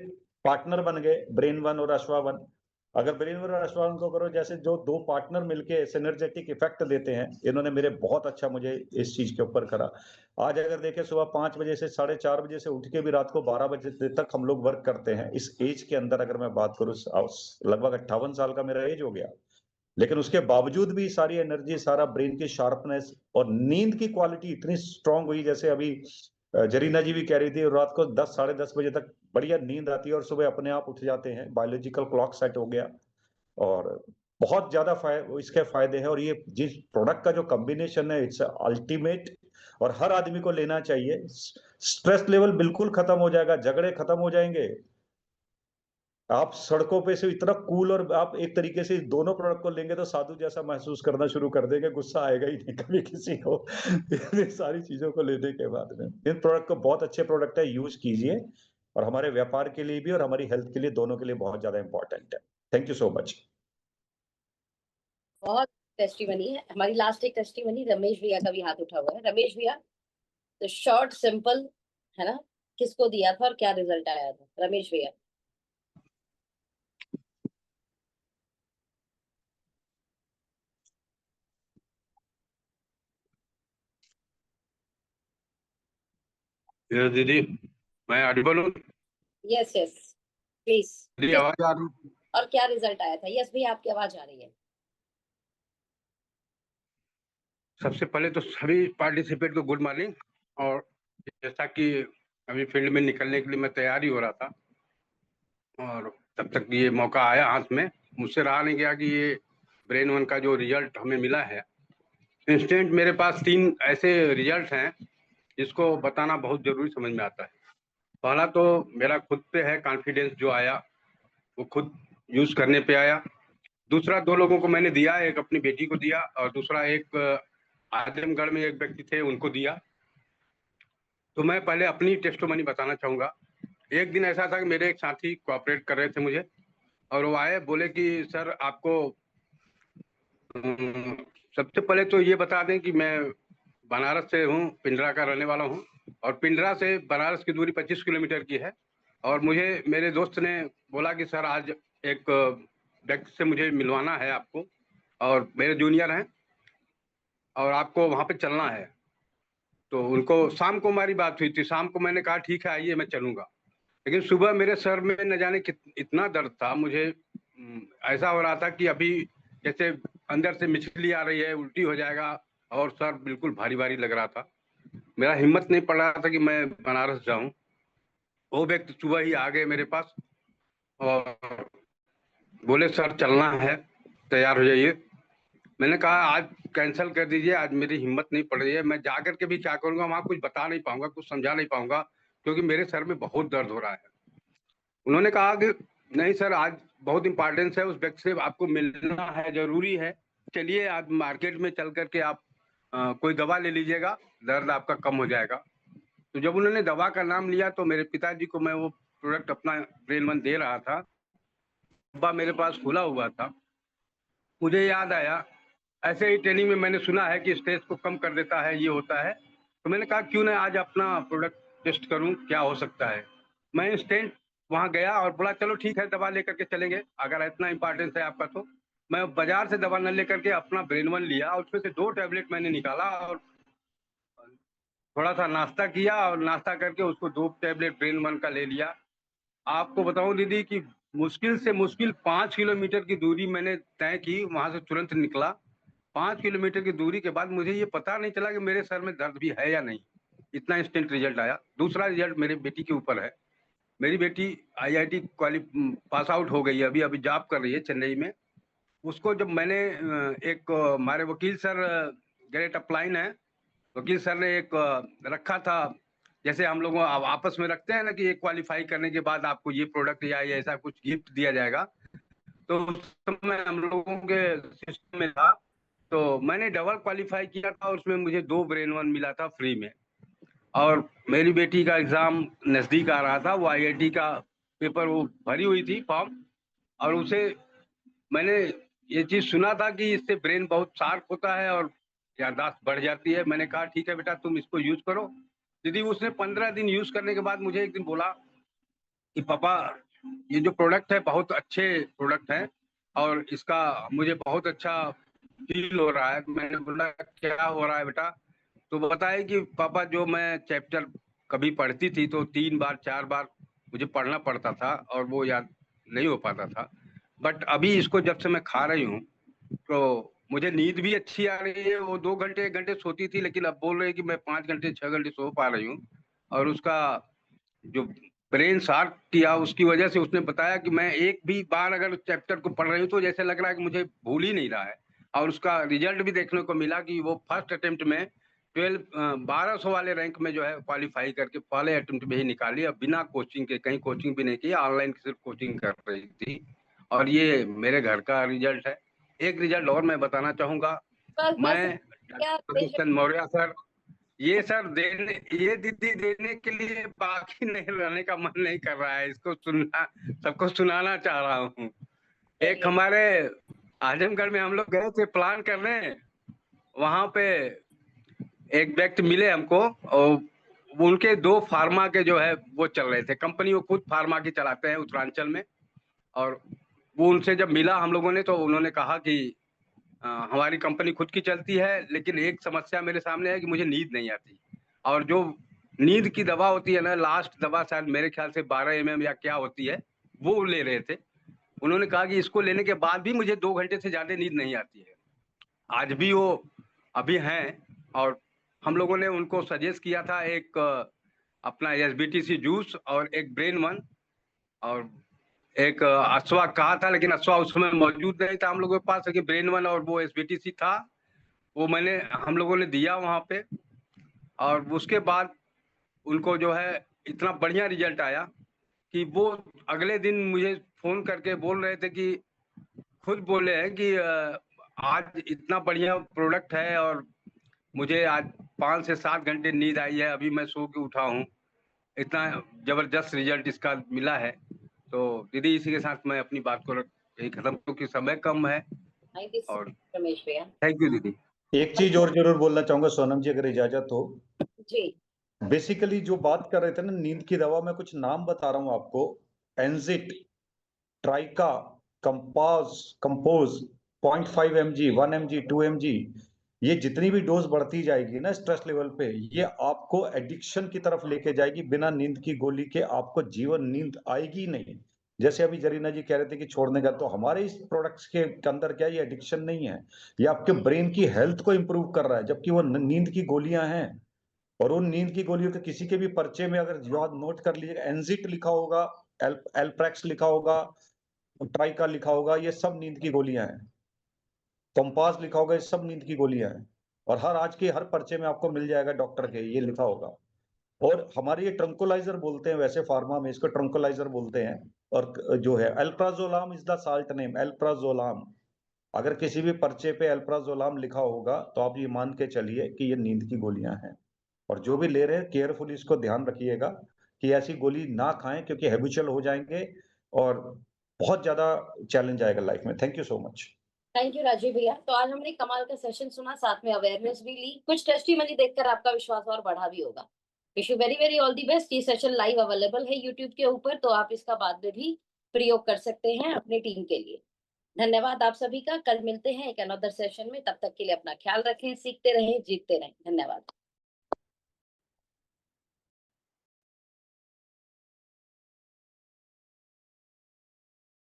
पार्टनर बन गए, ब्रेन वन और अश्वा-वन। अगर ब्रेन वन और अश्वा-वन को करो, जैसे जो 2 पार्टनर मिलके सिनर्जेटिक इफेक्ट देते हैं, इन्होंने मेरे बहुत अच्छा मुझे इस चीज़ के ऊपर करा। आज अगर देखें सुबह 5 बजे से 4:30 बजे से उठ के भी रात को 12 बजे तक हम लोग वर्क करते हैं। इस एज के अंदर अगर मैं बात करूँ, लगभग 58 साल का मेरा एज हो गया। लेकिन उसके बावजूद भी सारी एनर्जी, सारा ब्रेन की शार्पनेस और नींद की क्वालिटी इतनी स्ट्रांग हुई, जैसे अभी जरीना जी भी कह रही थी, रात को 10 साढ़े 10 बजे तक बढ़िया नींद आती है और सुबह अपने आप उठ जाते हैं। बायोलॉजिकल क्लॉक सेट हो गया और बहुत ज़्यादा इसके फ़ायदे हैं। और ये जिस प्रोडक्ट का जो कॉम्बिनेशन है, इट्स अल्टीमेट, और हर आदमी को लेना चाहिए। स्ट्रेस लेवल बिल्कुल खत्म हो जाएगा, झगड़े खत्म हो जाएँगे। आप सड़कों पे से इतना कूल, और आप एक तरीके से दोनों प्रोडक्ट को लेंगे तो साधु जैसा महसूस करना शुरू कर देंगे, गुस्सा आएगा ही नहीं कभी किसी को ये सारी चीज़ों को लेने के बाद में। इन प्रोडक्ट को बहुत अच्छे प्रोडक्ट है, यूज़ कीजिए, और हमारे व्यापार के लिए भी और हमारी हेल्थ के लिए, दोनों के लिए बहुत ज़्यादा इम्पोर्टेंट है। Thank you so much. बहुत टेस्टिमनी है। हमारी लास्ट एक टेस्टिमनी रमेश भैया का भी हाथ उठा हुआ है। रमेश भैया, तो शॉर्ट सिंपल है ना, किसको दिया था और क्या रिजल्ट आया था? रमेश भैया। ये दीदी, मैं ऑडिबल हूँ? Yes yes, please. दीदी आवाज आ रही? और क्या रिजल्ट आया था? यस भैया, आपकी आवाज आ रही है। सबसे पहले तो सभी पार्टिसिपेंट को गुड मॉर्निंग। और जैसा कि अभी फील्ड में निकलने के लिए मैं तैयार ही हो रहा था, और तब तक ये मौका आया हाथ में, मुझसे रहा नहीं गया कि ये ब्रेन वन का जो रिजल्ट हमें मिला है इंस्टेंट। मेरे पास 3 ऐसे रिजल्ट हैं जिसको बताना बहुत जरूरी समझ में आता है। पहला तो मेरा खुद पे है कॉन्फिडेंस, जो आया वो खुद यूज करने पे आया। दूसरा 2 लोगों को मैंने दिया, एक अपनी बेटी को दिया और दूसरा एक आजमगढ़ में एक व्यक्ति थे उनको दिया। तो मैं पहले अपनी टेस्टोमनी बताना चाहूँगा। एक दिन ऐसा था कि मेरे एक साथी कोऑपरेट कर रहे थे मुझे, और वो आए, बोले कि सर आपको सबसे पहले तो ये बता दें कि मैं बनारस से हूँ, पिंडरा का रहने वाला हूँ, और पिंडरा से बनारस की दूरी 25 किलोमीटर की है। और मुझे मेरे दोस्त ने बोला कि सर आज एक व्यक्ति से मुझे मिलवाना है आपको, और मेरे जूनियर हैं और आपको वहाँ पे चलना है। तो उनको शाम को हमारी बात हुई थी, शाम को मैंने कहा ठीक है आइए मैं चलूँगा। लेकिन सुबह मेरे सर में न जाने इतना दर्द था, मुझे ऐसा हो रहा था कि अभी जैसे अंदर से मिचली आ रही है, उल्टी हो जाएगा, और सर बिल्कुल भारी भारी लग रहा था। मेरा हिम्मत नहीं पड़ रहा था कि मैं बनारस जाऊं। वो व्यक्ति सुबह ही आ गए मेरे पास और बोले सर चलना है, तैयार हो जाइए। मैंने कहा आज कैंसिल कर दीजिए, आज मेरी हिम्मत नहीं पड़ रही है, मैं जाकर के भी क्या करूंगा, वहां कुछ बता नहीं पाऊंगा, कुछ समझा नहीं पाऊंगा, क्योंकि मेरे सर में बहुत दर्द हो रहा है। उन्होंने कहा कि नहीं सर, आज बहुत इंपॉर्टेंस है, उस व्यक्ति से आपको मिलना है, जरूरी है, चलिए आप मार्केट में चल करके आप कोई दवा ले लीजिएगा, दर्द आपका कम हो जाएगा। तो जब उन्होंने दवा का नाम लिया तो मेरे पिताजी को मैं वो प्रोडक्ट अपना ब्रेन वन दे रहा था, डब्बा मेरे पास खुला हुआ था। मुझे याद आया, ऐसे ही ट्रेनिंग में मैंने सुना है कि स्ट्रेस को कम कर देता है, ये होता है, तो मैंने कहा क्यों ना आज अपना प्रोडक्ट टेस्ट करूं, क्या हो सकता है। मैं इंस्टेंट वहां गया और बोला चलो ठीक है दवा लेकर के चलेंगे, अगर इतना इंपॉर्टेंस है आपका। तो मैं बाजार से दवा न लेकर के अपना ब्रेन वन लिया, और उसमें से 2 टैबलेट मैंने निकाला और थोड़ा सा नाश्ता किया, और नाश्ता करके उसको 2 टैबलेट ब्रेन वन का ले लिया। आपको बताऊं दीदी कि मुश्किल से मुश्किल 5 किलोमीटर की दूरी मैंने तय की, वहां से तुरंत निकला। 5 किलोमीटर की दूरी के बाद मुझे ये पता नहीं चला कि मेरे सर में दर्द भी है या नहीं, इतना इंस्टेंट रिजल्ट आया। दूसरा रिजल्ट मेरे बेटी के ऊपर है। मेरी बेटी IIT पास आउट हो गई है, अभी अभी जॉब कर रही है चेन्नई में। उसको जब मैंने एक हमारे वकील सर ग्रेट अपलाइन है, वकील सर ने एक रखा था, जैसे हम लोग आपस में रखते हैं ना कि एक क्वालिफाई करने के बाद आपको ये प्रोडक्ट या ऐसा कुछ गिफ्ट दिया जाएगा, तो उस समय हम लोगों के सिस्टम में था। तो मैंने डबल क्वालिफाई किया था, उसमें मुझे 2 ब्रेन वन मिला था फ्री में। और मेरी बेटी का एग्जाम नजदीक आ रहा था, वो IIT का पेपर वो भरी हुई थी फॉर्म, और उसे मैंने ये चीज सुना था कि इससे ब्रेन बहुत शार्प होता है और याददाश्त बढ़ जाती है। मैंने कहा ठीक है बेटा, तुम इसको यूज करो। दीदी उसने 15 दिन यूज करने के बाद मुझे एक दिन बोला कि पापा ये जो प्रोडक्ट है बहुत अच्छे प्रोडक्ट है और इसका मुझे बहुत अच्छा फील हो रहा है। मैंने बोला क्या हो रहा है बेटा? तो बताया कि पापा जो मैं चैप्टर कभी पढ़ती थी तो 3 बार 4 बार मुझे पढ़ना पड़ता था और वो याद नहीं हो पाता था, बट अभी इसको जब से मैं खा रही हूँ तो मुझे नींद भी अच्छी आ रही है। वो 2 घंटे 1 घंटे सोती थी, लेकिन अब बोल रही है कि मैं 5 घंटे 6 घंटे सो पा रही हूँ। और उसका जो ब्रेन शार्प किया उसकी वजह से उसने बताया कि मैं एक भी बार अगर चैप्टर को पढ़ रही हूँ तो जैसे लग रहा है कि मुझे भूल ही नहीं रहा है। और उसका रिजल्ट भी देखने को मिला कि वो फर्स्ट अटेम्प्ट में 1200 वाले रैंक में जो है क्वालिफाई करके पहले अटेम्प्ट में ही निकाली, अब बिना कोचिंग के, कहीं कोचिंग भी नहीं की, ऑनलाइन सिर्फ कोचिंग कर रही थी। और ये मेरे घर का रिजल्ट है। एक रिजल्ट और मैं बताना चाहूंगा। बस मैं क्या प्रदीप मौर्य सर, ये सर देने, ये दीदी देने के लिए बाकी नहीं रहने का मन नहीं कर रहा है, इसको सुनना, सबको सुनाना चाह रहा हूँ। एक हमारे आजमगढ़ में हम लोग गए थे प्लान करने, वहां पे एक व्यक्ति मिले हमको और उनके 2 फार्मा के जो है वो चल रहे थे कंपनी, वो खुद फार्मा की चलाते हैं उत्तरांचल में। और वो उनसे जब मिला हम लोगों ने तो उन्होंने कहा कि हमारी कंपनी खुद की चलती है, लेकिन एक समस्या मेरे सामने है कि मुझे नींद नहीं आती। और जो नींद की दवा होती है ना, लास्ट दवा शायद मेरे ख्याल से 12 mm या क्या होती है, वो ले रहे थे। उन्होंने कहा कि इसको लेने के बाद भी मुझे 2 घंटे से ज्यादा नींद नहीं आती है। आज भी वो अभी हैं और हम लोगों ने उनको सजेस्ट किया था एक अपना SBTC जूस और एक ब्रेन वन और एक अश्वा कहा था, लेकिन अश्वा उस समय मौजूद नहीं था हम लोगों के पास, लेकिन ब्रेन वन और वो SBTC था, वो हम लोगों ने दिया वहां पे। और उसके बाद उनको जो है इतना बढ़िया रिजल्ट आया कि वो अगले दिन मुझे फोन करके बोल रहे थे कि खुद बोले हैं कि आज इतना बढ़िया प्रोडक्ट है और मुझे आज 5 से 7 घंटे नींद आई है, अभी मैं सो के उठा हूँ, इतना जबरदस्त रिजल्ट इसका मिला है। तो दीदी इसी के साथ मैं अपनी बात को यही खत्म, क्योंकि समय कम है। और रमेश भैया, थैंक यू दीदी। एक चीज और जरूर बोलना चाहूंगा सोनम जी, अगर इजाजत हो। जी बेसिकली जो बात कर रहे थे ना नींद की दवा, मैं कुछ नाम बता रहा हूं आपको। एनजिट, ट्राइका, कंपोज 0.5 mg, 1 mg, 2 mg, ये जितनी भी डोज बढ़ती जाएगी ना स्ट्रेस लेवल पे, ये आपको एडिक्शन की तरफ लेके जाएगी। बिना नींद की गोली के आपको जीवन नींद आएगी नहीं। जैसे अभी जरीना जी कह रहे थे कि छोड़ने का, तो हमारे इस प्रोडक्ट्स के अंदर क्या ये एडिक्शन नहीं है, ये आपके ब्रेन की हेल्थ को इंप्रूव कर रहा है, जबकि वो नींद की गोलियां हैं। और उन नींद की गोलियों के किसी के भी पर्चे में अगर याद नोट कर लीजिएगा, एनजिट लिखा होगा, एल्प्रेक्स लिखा होगा, ट्राइका लिखा होगा, ये सब नींद की गोलियां हैं। कंपास लिखा होगा, ये सब नींद की गोलियां हैं। और हर आज के हर पर्चे में आपको मिल जाएगा डॉक्टर के, ये लिखा होगा। और हमारे ये ट्रंकोलाइजर बोलते हैं, वैसे फार्मा में इसको ट्रंकोलाइजर बोलते हैं। और जो है अल्प्राजोलाम इज द साल्ट नेम, अल्प्राजोलाम। अगर किसी भी पर्चे पे अल्प्राजोलाम लिखा होगा तो आप ये मान के चलिए कि ये नींद की गोलियां हैं। और जो भी ले रहे हैं केयरफुली इसको ध्यान रखिएगा कि ऐसी गोली ना खाएं, क्योंकि हैबिचुअल हो जाएंगे और बहुत ज्यादा चैलेंज आएगा लाइफ में। Thank you so much. Thank you Rajiv भैया। तो आज हमने कमाल का सेशन सुना, साथ में अवेयरनेस भी ली, कुछ टेस्टिमनी देखकर आपका विश्वास और बढ़ा भी होगा। Wish you very very all the best. ये सेशन लाइव अवेलेबल है यूट्यूब के ऊपर, तो आप इसका बाद में भी प्रयोग कर सकते हैं अपनी टीम के लिए। धन्यवाद आप सभी का। कल मिलते हैं एक अनदर सेशन में, तब तक के लिए अपना ख्याल रखें, सीखते रहें, जीतते रहें। धन्यवाद।